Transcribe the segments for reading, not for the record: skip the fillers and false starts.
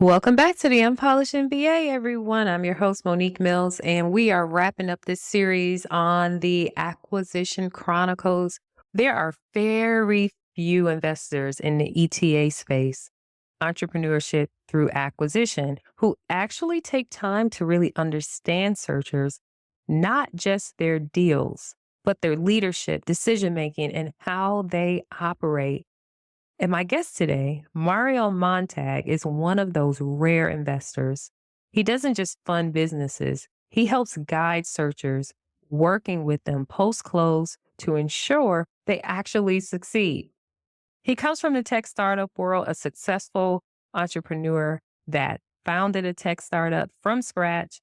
Welcome back to the Unpolished MBA, everyone. I'm your host, Monique Mills, and we are wrapping up this series on the Acquisition Chronicles. There are very few investors in the ETA space, Entrepreneurship Through Acquisition, who actually take time to really understand searchers, not just their deals, but their leadership, decision making, and how they operate. And my guest today, Mario Montag, is one of those rare investors. He doesn't just fund businesses, he helps guide searchers, working with them post close to ensure they actually succeed. He comes from the tech startup world, a successful entrepreneur that founded a tech startup from scratch,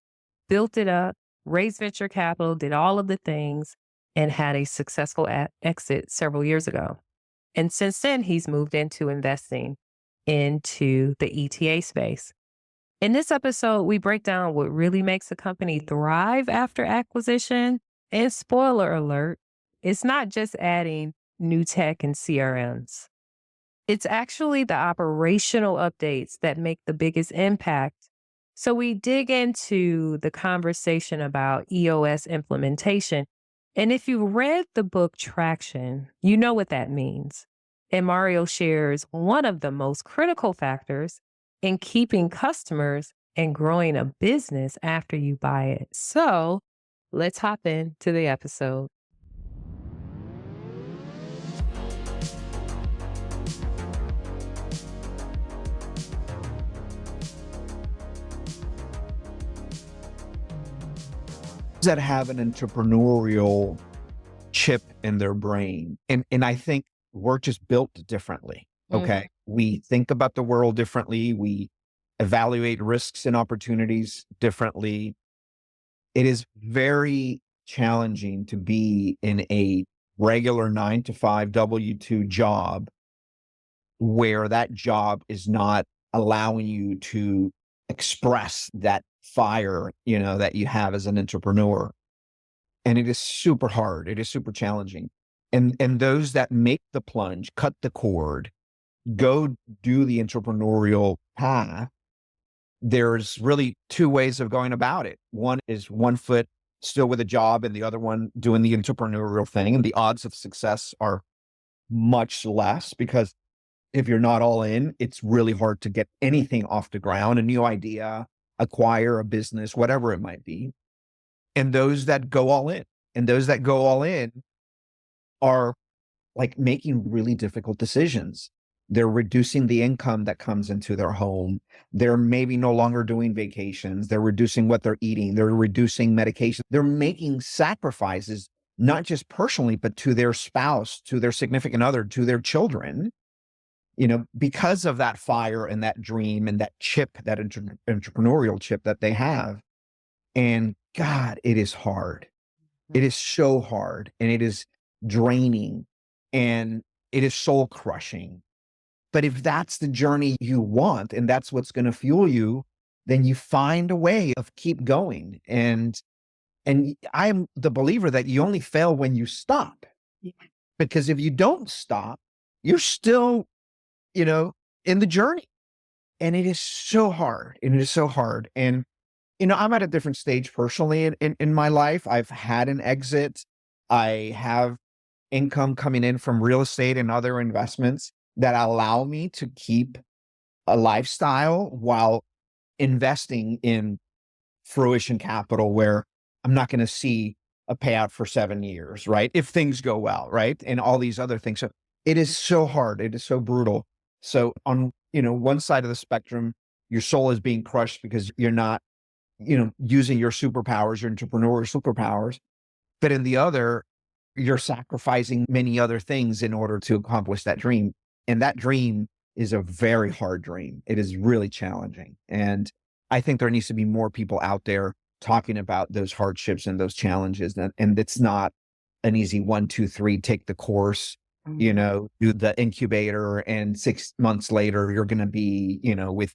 built it up, raised venture capital, did all of the things, and had a successful exit several years ago. And since then, he's moved into investing into the ETA space. In this episode, we break down what really makes a company thrive after acquisition. And spoiler alert, it's not just adding new tech and CRMs. It's actually the operational updates that make the biggest impact. So we dig into the conversation about EOS implementation. And if you read the book Traction, you know what that means. And Mario shares one of the most critical factors in keeping customers and growing a business after you buy it. So let's hop into the episode. That have an entrepreneurial chip in their brain. And I think we're just built differently. Okay. We think about the world differently. We evaluate risks and opportunities differently. It is very challenging to be in a regular 9 to 5 W-2 job where that job is not allowing you to express that fire, that you have as an entrepreneur. And it is super hard. It is super challenging. And those that make the plunge, cut the cord, go do the entrepreneurial path, there's really two ways of going about it. One is one foot still with a job and the other one doing the entrepreneurial thing. And the odds of success are much less because if you're not all in, it's really hard to get anything off the ground, a new idea, acquire a business, whatever it might be. And those that go all in, are like making really difficult decisions. They're reducing the income that comes into their home. They're maybe no longer doing vacations. They're reducing what they're eating. They're reducing medication. They're making sacrifices, not just personally, but to their spouse, to their significant other, to their children, because of that fire and that dream and that chip, that entrepreneurial chip that they have. And God, it is hard. It is so hard, and it is draining, and it is soul crushing. But if that's the journey you want and that's what's going to fuel you, then you find a way of keep going. And I'm the believer that you only fail when you stop. Yeah. Because if you don't stop, you're still, in the journey. And it is so hard. And it is so hard. And, I'm at a different stage personally in my life. I've had an exit. I have income coming in from real estate and other investments that allow me to keep a lifestyle while investing in fruition capital where I'm not going to see a payout for 7 years, right? If things go well, right? And all these other things. So it is so hard. It is so brutal. So on, one side of the spectrum, your soul is being crushed because you're not, using your superpowers, your entrepreneurial superpowers. But in the other, you're sacrificing many other things in order to accomplish that dream. And that dream is a very hard dream. It is really challenging. And I think there needs to be more people out there talking about those hardships and those challenges. And it's not an easy 1, 2, 3, take the course, do the incubator, and 6 months later, you're going to be, with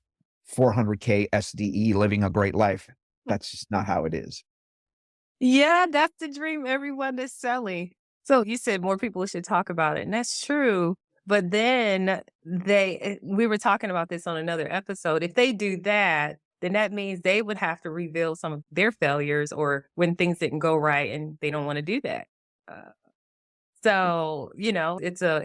400K SDE living a great life. That's just not how it is. Yeah, that's the dream everyone is selling. So you said more people should talk about it, and that's true. But then we were talking about this on another episode. If they do that, then that means they would have to reveal some of their failures or when things didn't go right, and they don't want to do that. Uh, so,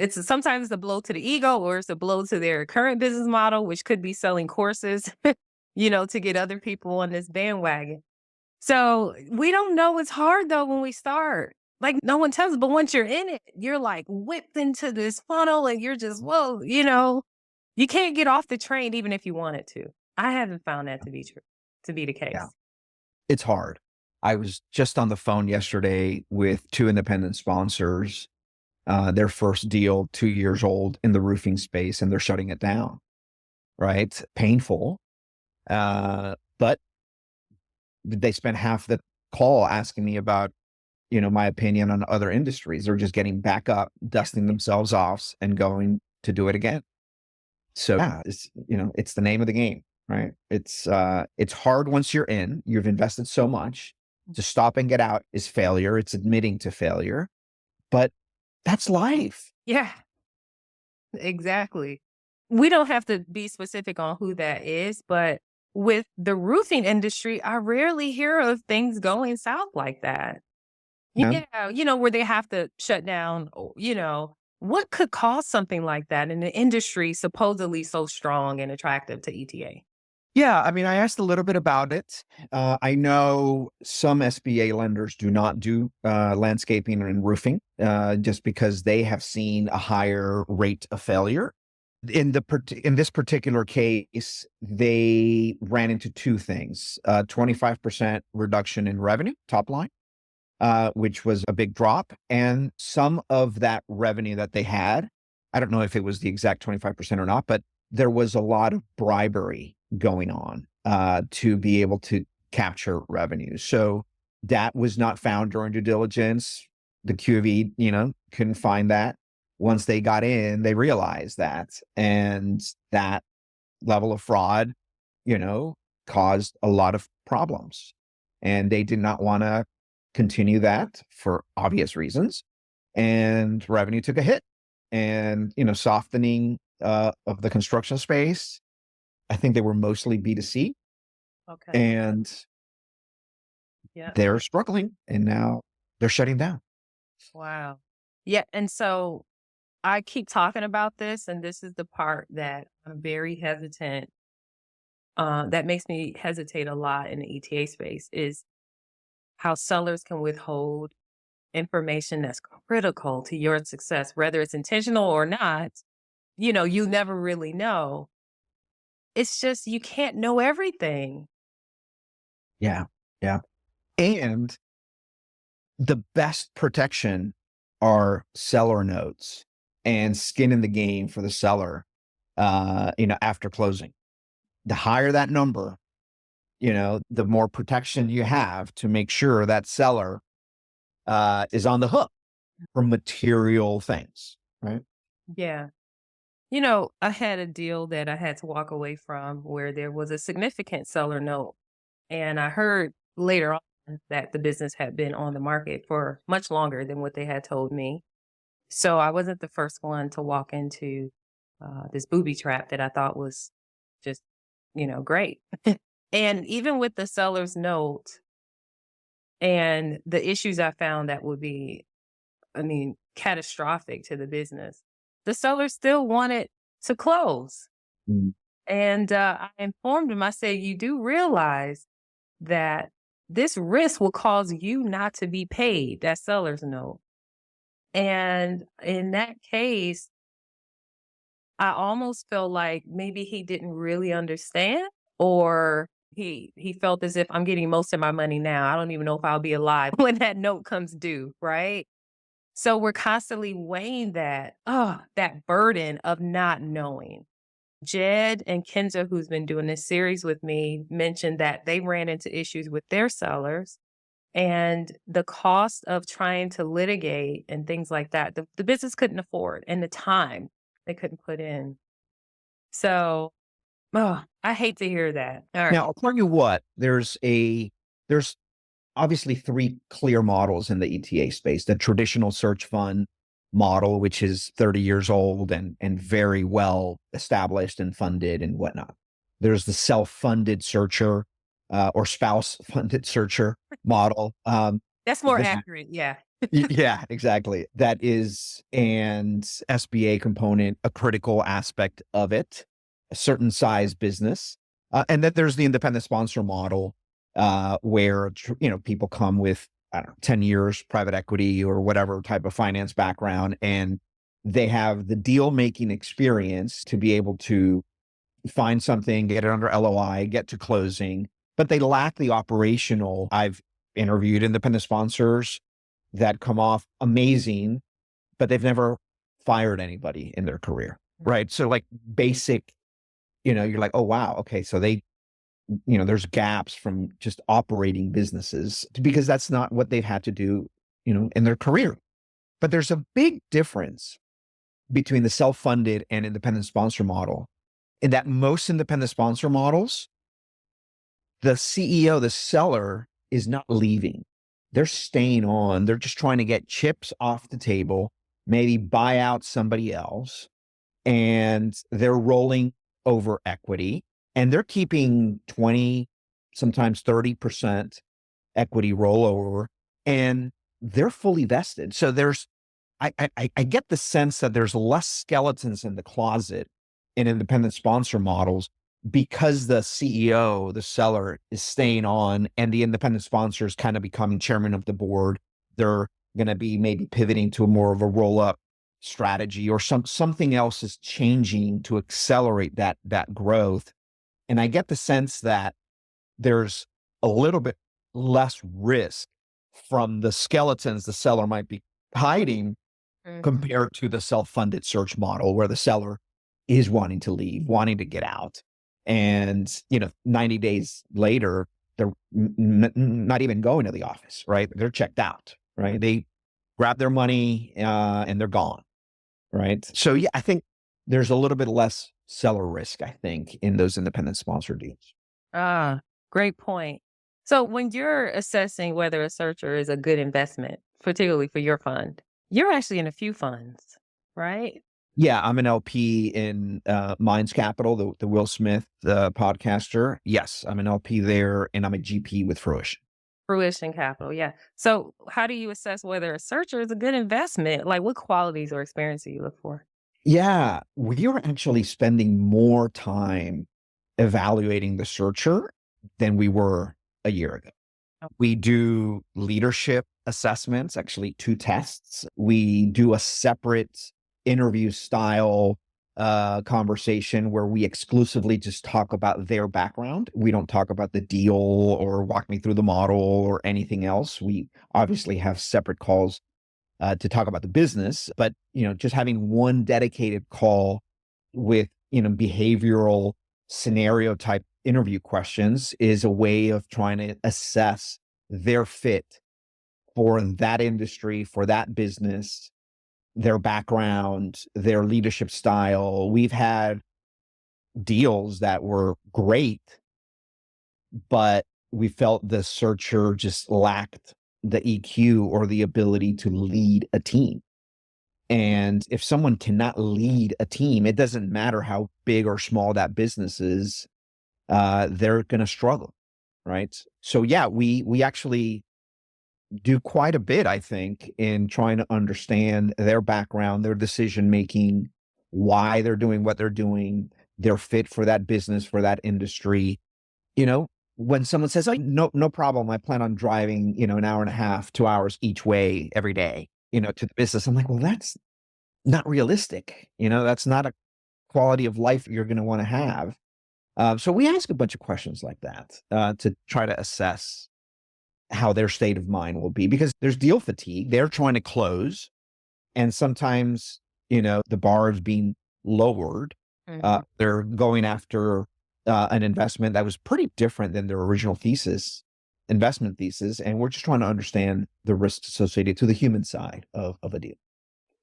sometimes it's a blow to the ego or it's a blow to their current business model, which could be selling courses, to get other people on this bandwagon. So we don't know. It's hard though when we start. Like no one tells us, but once you're in it, you're like whipped into this funnel and you're just, whoa, you can't get off the train even if you wanted to. I haven't found that to be true, to be the case. Yeah. It's hard. I was just on the phone yesterday with 2 independent sponsors, their first deal, 2 years old in the roofing space, and they're shutting it down, right? Painful. But they spent half the call asking me about, my opinion on other industries. They're just getting back up, dusting themselves off and going to do it again. So yeah, it's the name of the game, right? It's hard once you're in, you've invested so much. To stop and get out is failure. It's admitting to failure, but that's life. Yeah, exactly. We don't have to be specific on who that is, but with the roofing industry, I rarely hear of things going south like that. Yeah. Yeah, where they have to shut down, what could cause something like that in an industry supposedly so strong and attractive to ETA? Yeah, I mean, I asked a little bit about it. I know some SBA lenders do not do landscaping and roofing just because they have seen a higher rate of failure. In this particular case, they ran into 2 things: 25% reduction in revenue, top line, which was a big drop, and some of that revenue that they had, I don't know if it was the exact 25% or not, but there was a lot of bribery going on to be able to capture revenue. So that was not found during due diligence. The QV, couldn't find that. Once they got in, they realized that, and that level of fraud, caused a lot of problems, and they did not want to continue that for obvious reasons, and revenue took a hit, and softening of the construction space. I think they were mostly B2C, Okay. and Yeah. they're struggling, and now they're shutting down. Wow. Yeah. And so I keep talking about this, and this is the part that I'm very hesitant. That makes me hesitate a lot in the ETA space is how sellers can withhold information that's critical to your success, whether it's intentional or not. You never really know. It's just you can't know everything. Yeah, yeah. And the best protection are seller notes and skin in the game for the seller, after closing. The higher that number, the more protection you have to make sure that seller is on the hook for material things, right? Yeah. I had a deal that I had to walk away from where there was a significant seller note. And I heard later on that the business had been on the market for much longer than what they had told me. So I wasn't the first one to walk into this booby trap that I thought was just, great. And even with the seller's note and the issues I found that would be, catastrophic to the business, the seller still wanted to close. Mm. And I informed him, I said, you do realize that this risk will cause you not to be paid, that seller's note. And in that case, I almost felt like maybe he didn't really understand, or he felt as if I'm getting most of my money now. I don't even know if I'll be alive when that note comes due, right? So we're constantly weighing that burden of not knowing. Jed and Kenza, who's been doing this series with me, mentioned that they ran into issues with their sellers and the cost of trying to litigate and things like that. The business couldn't afford, and the time they couldn't put in. So, I hate to hear that. All right. Now, I'll tell you what, there's obviously 3 clear models in the ETA space: the traditional search fund, model, which is 30 years old and very well established and funded and whatnot. There's the self-funded searcher or spouse-funded searcher model. That's more That accurate. Yeah. yeah, exactly. That is, and SBA component, a critical aspect of it, a certain size business. And then there's the independent sponsor model, where, people come with, I don't know, 10 years private equity or whatever type of finance background, and they have the deal making experience to be able to find something, get it under LOI, get to closing, but they lack the operational. I've interviewed independent sponsors that come off amazing, but they've never fired anybody in their career, right? So like basic, you're like, oh, wow. Okay. So there's gaps from just operating businesses because that's not what they've had to do, in their career. But there's a big difference between the self-funded and independent sponsor model in that most independent sponsor models, the CEO, the seller is not leaving. They're staying on. They're just trying to get chips off the table, maybe buy out somebody else, and they're rolling over equity and they're keeping 20, sometimes 30% equity rollover, and they're fully vested. So I get the sense that there's less skeletons in the closet in independent sponsor models because the CEO, the seller, is staying on and the independent sponsor is kind of becoming chairman of the board. They're going to be maybe pivoting to a more of a roll-up strategy, or something else is changing to accelerate that growth. And I get the sense that there's a little bit less risk from the skeletons the seller might be hiding compared to the self-funded search model where the seller is wanting to leave, wanting to get out. And, 90 days later, they're not even going to the office, right? They're checked out, right? They grab their money and they're gone, right? So yeah, I think there's a little bit less seller risk, I think, in those independent sponsor deals. Ah, great point. So when you're assessing whether a searcher is a good investment, particularly for your fund, you're actually in a few funds, right? Yeah, I'm an LP in Minds Capital, the Will Smith podcaster. Yes, I'm an LP there, and I'm a GP with Fruition. Fruition Capital, yeah. So how do you assess whether a searcher is a good investment? Like what qualities or experience do you look for? Yeah, we are actually spending more time evaluating the searcher than we were a year ago. Oh, We do leadership assessments, actually 2 tests. We do a separate interview style conversation where we exclusively just talk about their background. We don't talk about the deal or walk me through the model or anything else. We obviously have separate calls to talk about the business, but just having one dedicated call with behavioral scenario type interview questions is a way of trying to assess their fit for that industry, for that business, their background, their leadership style. We've had deals that were great, but we felt the searcher just lacked the EQ or the ability to lead a team. And if someone cannot lead a team, it doesn't matter how big or small that business is, they're going to struggle, right? So yeah, we actually do quite a bit, I think, in trying to understand their background, their decision making, why they're doing what they're doing, their fit for that business, for that industry. When someone says, "Oh, no problem, I plan on driving, an hour and a half, 2 hours each way every day, to the business," I'm like, well, that's not realistic. That's not a quality of life you're going to want to have. So we ask a bunch of questions like that to try to assess how their state of mind will be, because there's deal fatigue. They're trying to close, and sometimes, the bar is being lowered. mhm. They're going after an investment that was pretty different than their original investment thesis, and we're just trying to understand the risks associated to the human side of a deal.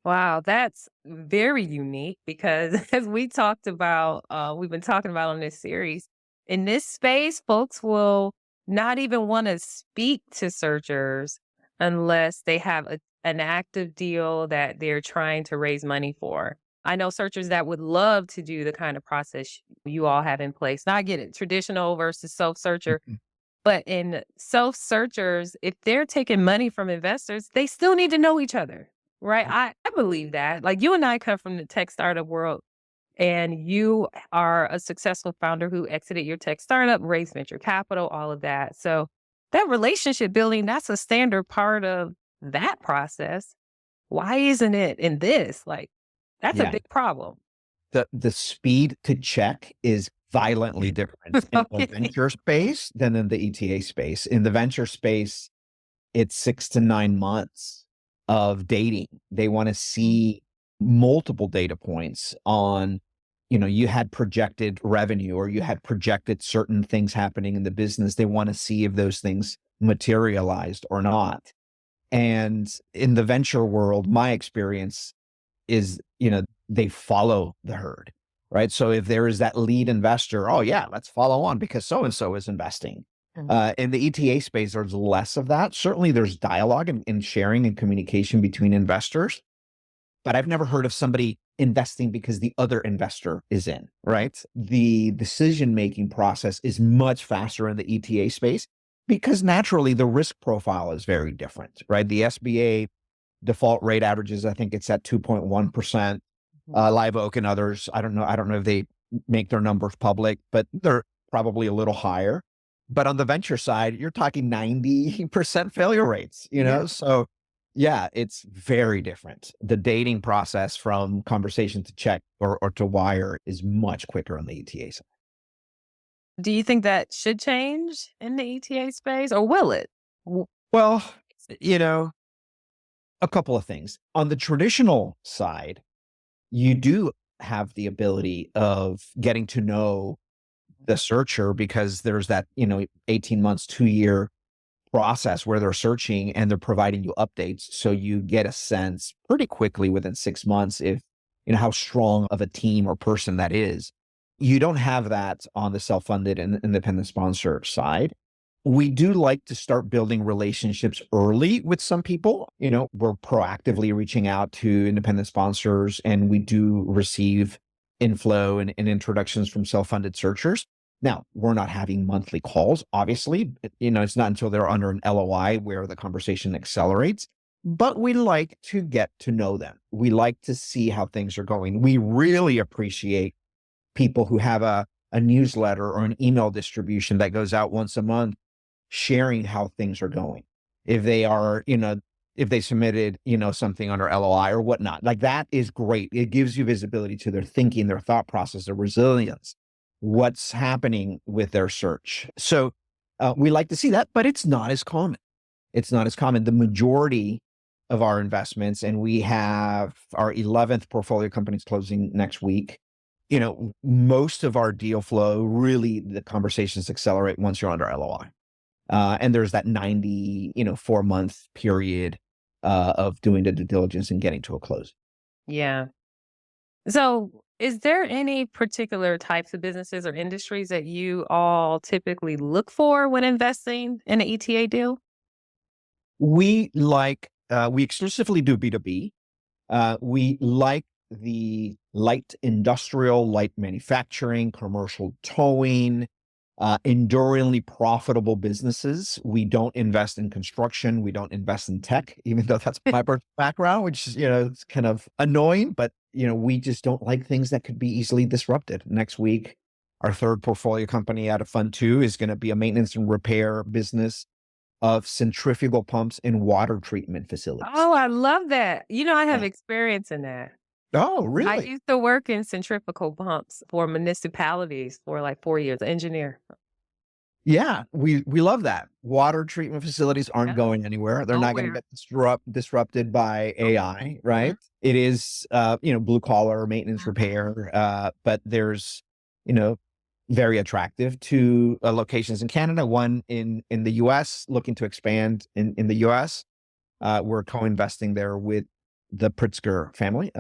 Wow, that's very unique because as we talked about, we've been talking about on this series, in this space, folks will not even want to speak to searchers unless they have an active deal that they're trying to raise money for. I know searchers that would love to do the kind of process you all have in place. Now I get it, traditional versus self-searcher. Mhm. But in self-searchers, if they're taking money from investors, they still need to know each other, right? I believe that. Like you and I come from the tech startup world, and you are a successful founder who exited your tech startup, raised venture capital, all of that. So that relationship building, that's a standard part of that process. Why isn't it in this? Like, that's a Yeah. big problem. The speed to check is violently different in the Okay. venture space than in the ETA space. In the venture space, it's 6 to 9 months of dating. They wanna see multiple data points on, you had projected revenue or you had projected certain things happening in the business. They wanna see if those things materialized or not. And in the venture world, my experience is, they follow the herd, right? So if there is that lead investor, oh yeah, let's follow on because so and so is investing. Mhm. In the ETA space, there's less of that. Certainly, there's dialogue and sharing and communication between investors, but I've never heard of somebody investing because the other investor is in, right? The decision-making process is much faster in the ETA space because naturally the risk profile is very different, right? The SBA default rate averages, I think it's at 2.1%. Mhm. Live Oak and others, I don't know if they make their numbers public, but they're probably a little higher. But on the venture side, you're talking 90% failure rates, Yeah. So yeah, it's very different. The dating process from conversation to check or to wire is much quicker on the ETA side. Do you think that should change in the ETA space or will it? W- Well, you know, a couple of things. On the traditional side, you do have the ability of getting to know the searcher because there's that, 18 months, 2-year process where they're searching and they're providing you updates. So you get a sense pretty quickly within 6 months if, how strong of a team or person that is. You don't have that on the self-funded and independent sponsor side. We do like to start building relationships early with some people. We're proactively reaching out to independent sponsors and we do receive inflow and introductions from self-funded searchers. Now, we're not having monthly calls, obviously. It's not until they're under an LOI where the conversation accelerates, but we like to get to know them. We like to see how things are going. We really appreciate people who have a newsletter or an email distribution that goes out once a month sharing how things are going. If they are, if they submitted, something under LOI or whatnot, like that is great. It gives you visibility to their thinking, their thought process, their resilience, what's happening with their search. So we like to see that, but it's not as common. It's not as common. The majority of our investments, and we have our 11th portfolio companies closing next week. Most of our deal flow, really, the conversations accelerate once you're under LOI. And there's that 4-month period of doing the due diligence and getting to a close. Yeah. So, is there any particular types of businesses or industries that you all typically look for when investing in an ETA deal? We exclusively do B2B. We like the light industrial, light manufacturing, commercial towing, enduringly profitable businesses. We don't invest in construction. We don't invest in tech, even though that's my background, which is, it's kind of annoying, but, we just don't like things that could be easily disrupted. Next week, our third portfolio company out of Fund 2 is going to be a maintenance and repair business of centrifugal pumps and water treatment facilities. Oh, I love that. I have Yeah. experience in that. Oh, I really? used to work in centrifugal pumps for municipalities for like 4 years, engineer. Yeah, we love that. Water treatment facilities aren't Yeah, going anywhere. They're not gonna nowhere. get disrupted by Nope. AI, Mhm. right? It is, blue collar maintenance repair, but there's, you know, very attractive to locations in Canada, one in the US, looking to expand in the US. We're co-investing there with the Pritzker family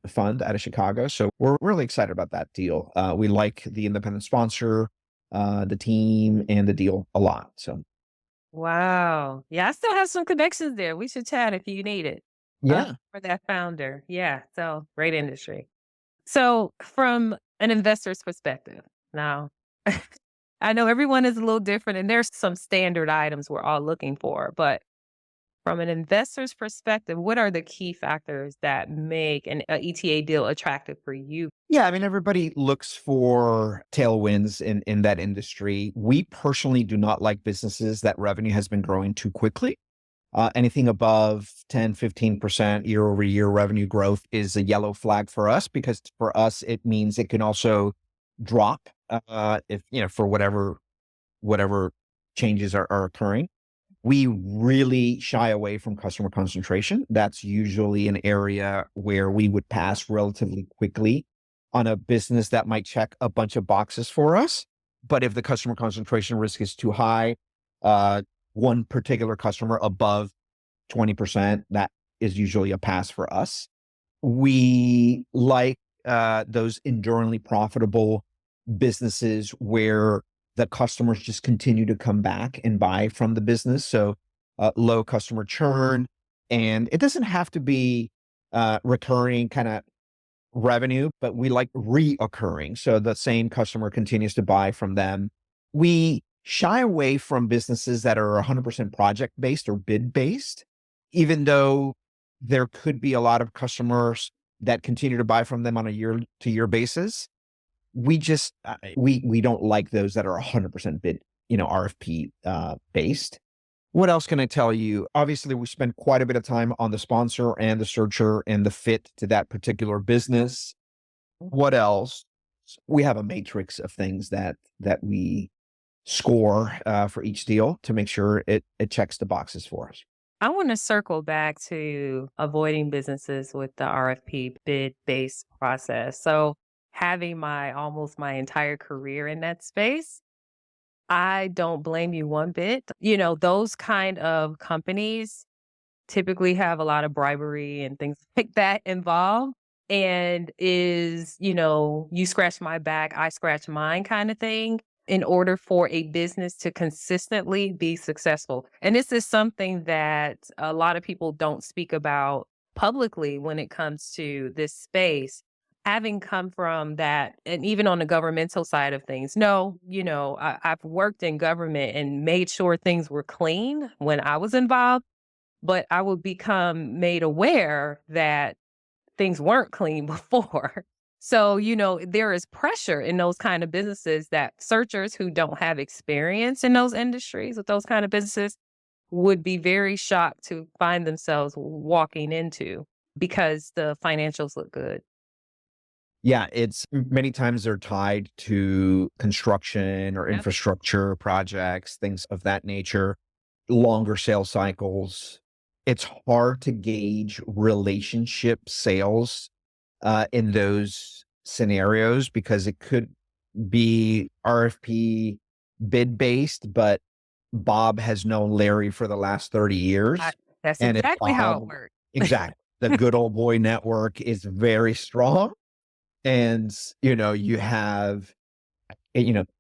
fund out of Chicago. So we're really excited about that deal. We like the independent sponsor, the team, and the deal a lot. So Wow. Yeah, I still have some connections there. We should chat if you need it. Yeah. for that founder. Yeah. So great industry. So from an investor's perspective, now I know everyone is a little different and there's some standard items we're all looking for, but from an investor's perspective, what are the key factors that make an ETA deal attractive for you? Yeah, I mean, everybody looks for tailwinds in that industry. We personally do not like businesses that revenue has been growing too quickly. Anything above 10, 15% year over year revenue growth is a yellow flag for us, because for us, it means it can also drop if, for whatever changes are occurring. We really shy away from customer concentration. That's usually an area where we would pass relatively quickly on a business that might check a bunch of boxes for us. But if the customer concentration risk is too high, one particular customer above 20%, that is usually a pass for us. We like those enduringly profitable businesses where the customers just continue to come back and buy from the business. So low customer churn. And it doesn't have to be recurring kind of revenue, but we like reoccurring. So the same customer continues to buy from them. We shy away from businesses that are 100% project based or bid based, even though there could be a lot of customers that continue to buy from them on a year to year basis. We just, we don't like those that are 100% bid, RFP based. What else can I tell you? Obviously, we spend quite a bit of time on the sponsor and the searcher and the fit to that particular business. What else? We have a matrix of things that we score for each deal to make sure it checks the boxes for us. I want to circle back to avoiding businesses with the RFP bid based process. So having almost my entire career in that space, I don't blame you one bit. Those kind of companies typically have a lot of bribery and things like that involved. And you scratch my back, I scratch mine kind of thing in order for a business to consistently be successful. And this is something that a lot of people don't speak about publicly when it comes to this space. Having come from that, and even on the governmental side of things, no, I've worked in government and made sure things were clean when I was involved, but I would become made aware that things weren't clean before. So, there is pressure in those kind of businesses that searchers who don't have experience in those industries with those kind of businesses would be very shocked to find themselves walking into because the financials look good. Yeah, it's many times they're tied to construction or Yep. infrastructure projects, things of that nature, longer sales cycles. It's hard to gauge relationship sales in those scenarios, because it could be RFP bid based, but Bob has known Larry for the last 30 I, years. that's And if exactly how it Bob, works. exactly, the good old boy network is very strong. And, you have,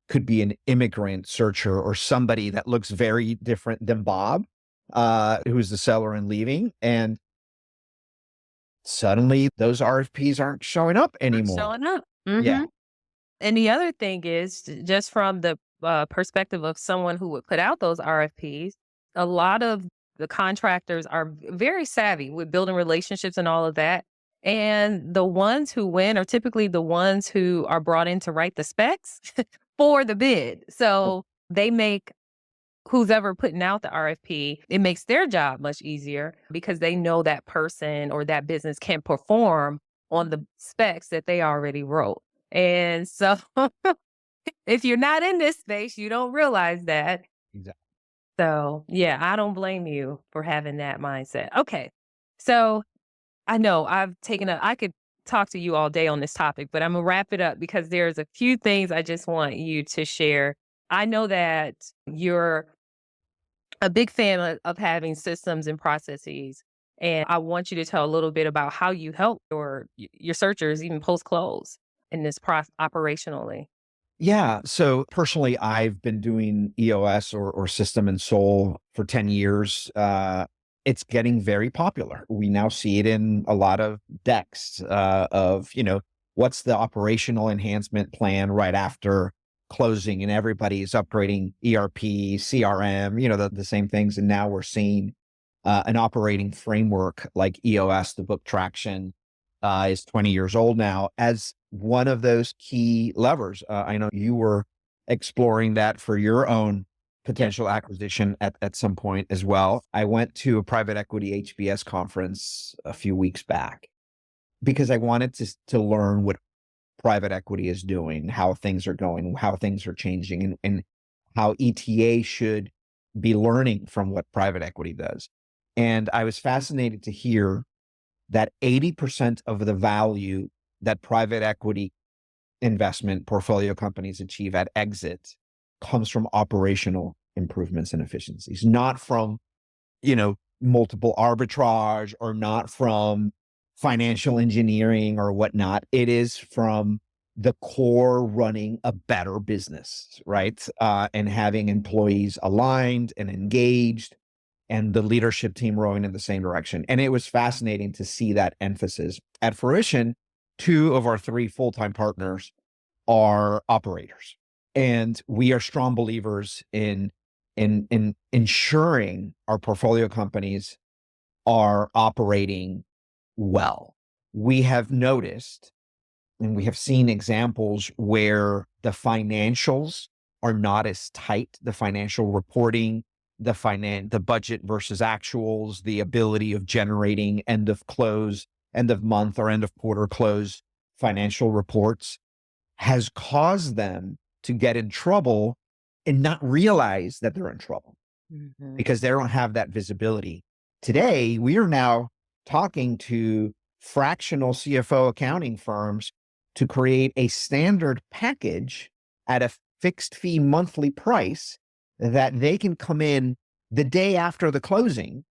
could be an immigrant searcher or somebody that looks very different than Bob, who's the seller and leaving. And suddenly those RFPs aren't showing up anymore. Showing up. Yeah. And the other thing is, just from the perspective of someone who would put out those RFPs, a lot of the contractors are very savvy with building relationships and all of that. And the ones who win are typically the ones who are brought in to write the specs for the bid. So they make who's ever putting out the RFP, it makes their job much easier because they know that person or that business can perform on the specs that they already wrote. And so if you're not in this space, you don't realize that. Exactly. So, yeah, I don't blame you for having that mindset. Okay. So, I know I could talk to you all day on this topic, but I'm gonna wrap it up because there's a few things I just want you to share. I know that you're a big fan of having systems and processes, and I want you to tell a little bit about how you help your searchers even post close in this process operationally. Yeah. So personally, I've been doing EOS or System and Soul for 10 years. it's getting very popular. We now see it in a lot of decks of, what's the operational enhancement plan right after closing, and everybody's upgrading ERP, CRM, the same things. And now we're seeing an operating framework like EOS, the book Traction, is 20 years old now, as one of those key levers. I know you were exploring that for your own potential acquisition at some point as well. I went to a private equity HBS conference a few weeks back because I wanted to learn what private equity is doing, how things are going, how things are changing, and how ETA should be learning from what private equity does. And I was fascinated to hear that 80% of the value that private equity investment portfolio companies achieve at exit comes from operational improvements and efficiencies, not from, multiple arbitrage, or not from financial engineering or whatnot. It is from the core running a better business, right? And having employees aligned and engaged, and the leadership team rowing in the same direction. And it was fascinating to see that emphasis. At Fruition, 2 of our 3 full-time partners are operators. And we are strong believers in ensuring our portfolio companies are operating well. We have noticed, and we have seen examples where the financials are not as tight, the financial reporting, the budget versus actuals, the ability of generating end of month or end of quarter close financial reports has caused them to get in trouble and not realize that they're in trouble because they don't have that visibility. Today, we are now talking to fractional CFO accounting firms to create a standard package at a fixed fee monthly price that they can come in the day after the closing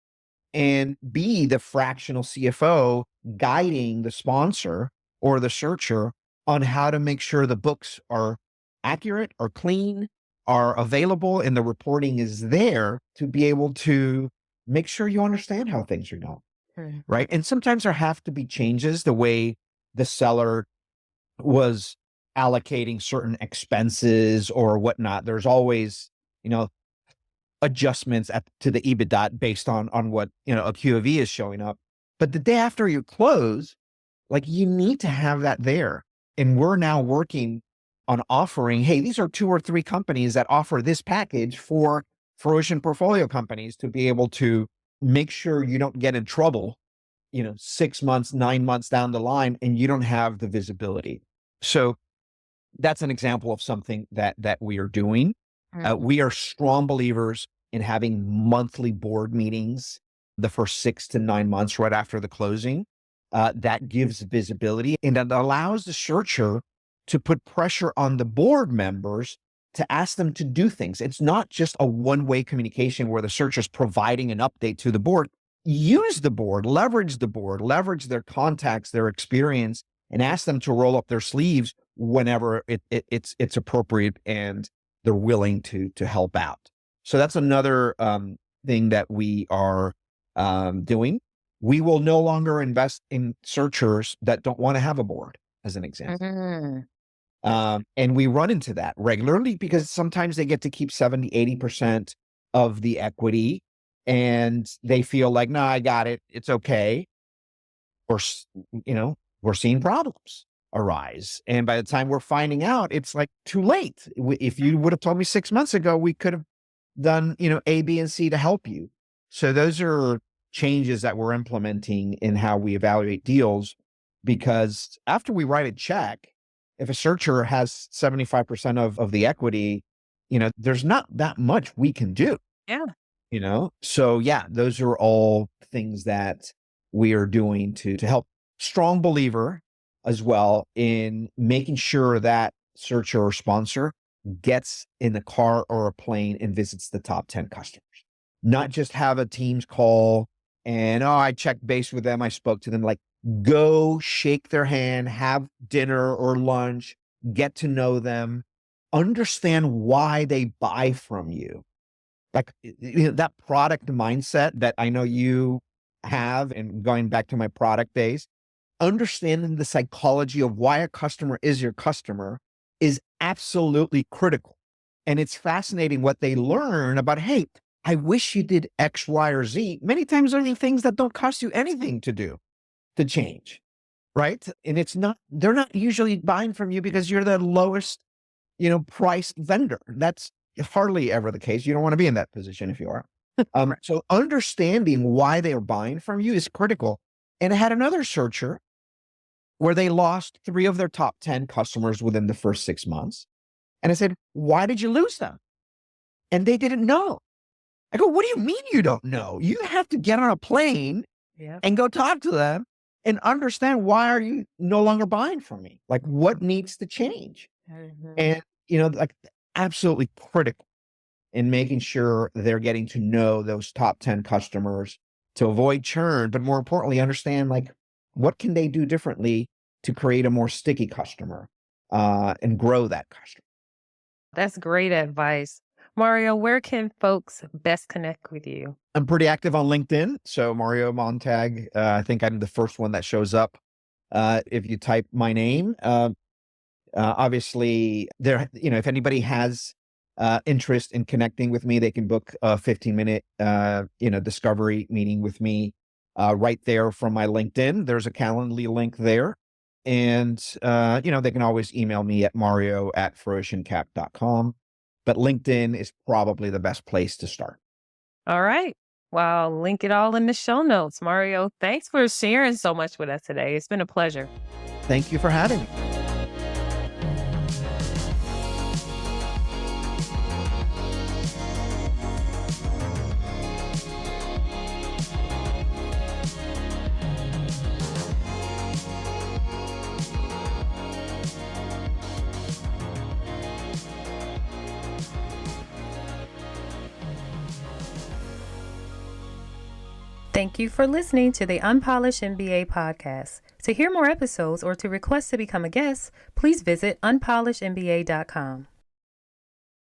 and be the fractional CFO guiding the sponsor or the searcher on how to make sure the books are accurate or clean, are available, and the reporting is there to be able to make sure you understand how things are going, right? And sometimes there have to be changes the way the seller was allocating certain expenses or whatnot. There's always, adjustments to the EBITDA based on what, a Q of E is showing up. But the day after you close, you need to have that there. And we're now working on offering, hey, these are 2 or 3 companies that offer this package for Fruition portfolio companies to be able to make sure you don't get in trouble, 6 months, 9 months down the line, and you don't have the visibility. So that's an example of something that we are doing. We are strong believers in having monthly board meetings the first 6 to 9 months right after the closing. That gives visibility, and it allows the searcher to put pressure on the board members to ask them to do things. It's not just a one-way communication where the searcher is providing an update to the board. Use the board, leverage their contacts, their experience, and ask them to roll up their sleeves whenever it's appropriate and they're willing to help out. So that's another thing that we are doing. We will no longer invest in searchers that don't want to have a board, as an example. And we run into that regularly because sometimes they get to keep 70, 80% of the equity and they feel like, no, I got it. It's okay. Or, we're seeing problems arise. And by the time we're finding out, it's too late. If you would have told me 6 months ago, we could have done, A, B, and C to help you. So those are changes that we're implementing in how we evaluate deals, because after we write a check, if a searcher has 75% of the equity, there's not that much we can do. Yeah. So those are all things that we are doing to help. Strong believer as well in making sure that searcher or sponsor gets in a car or a plane and visits the top 10 customers, not just have a Teams call and, I checked base with them. I spoke to them. Go shake their hand, have dinner or lunch, get to know them, understand why they buy from you. like that product mindset that I know you have, and going back to my product days, understanding the psychology of why a customer is your customer is absolutely critical. And it's fascinating what they learn about, hey, I wish you did X, Y, or Z. Many times they're things that don't cost you anything to do, to change, right? And they're not usually buying from you because you're the lowest, priced vendor. That's hardly ever the case. You don't want to be in that position if you are. So understanding why they are buying from you is critical. And I had another searcher where they lost 3 of their top 10 customers within the first 6 months. And I said, why did you lose them? And they didn't know. I go, what do you mean you don't know? You have to get on a plane and go talk to them and understand, why are you no longer buying from me? Like, what needs to change? And, like, absolutely critical in making sure they're getting to know those top 10 customers to avoid churn, but more importantly, understand, like, what can they do differently to create a more sticky customer and grow that customer. That's great advice. Mario, where can folks best connect with you? I'm pretty active on LinkedIn. So Mario Montag, I think I'm the first one that shows up if you type my name. Obviously, if anybody has interest in connecting with me, they can book a 15-minute, discovery meeting with me right there from my LinkedIn. There's a Calendly link there. And, they can always email me at mario@fruitioncap.com. But LinkedIn is probably the best place to start. All right. Well, I'll link it all in the show notes. Mario, thanks for sharing so much with us today. It's been a pleasure. Thank you for having me. Thank you for listening to the Unpolished MBA podcast. To hear more episodes or to request to become a guest, please visit unpolishedmba.com.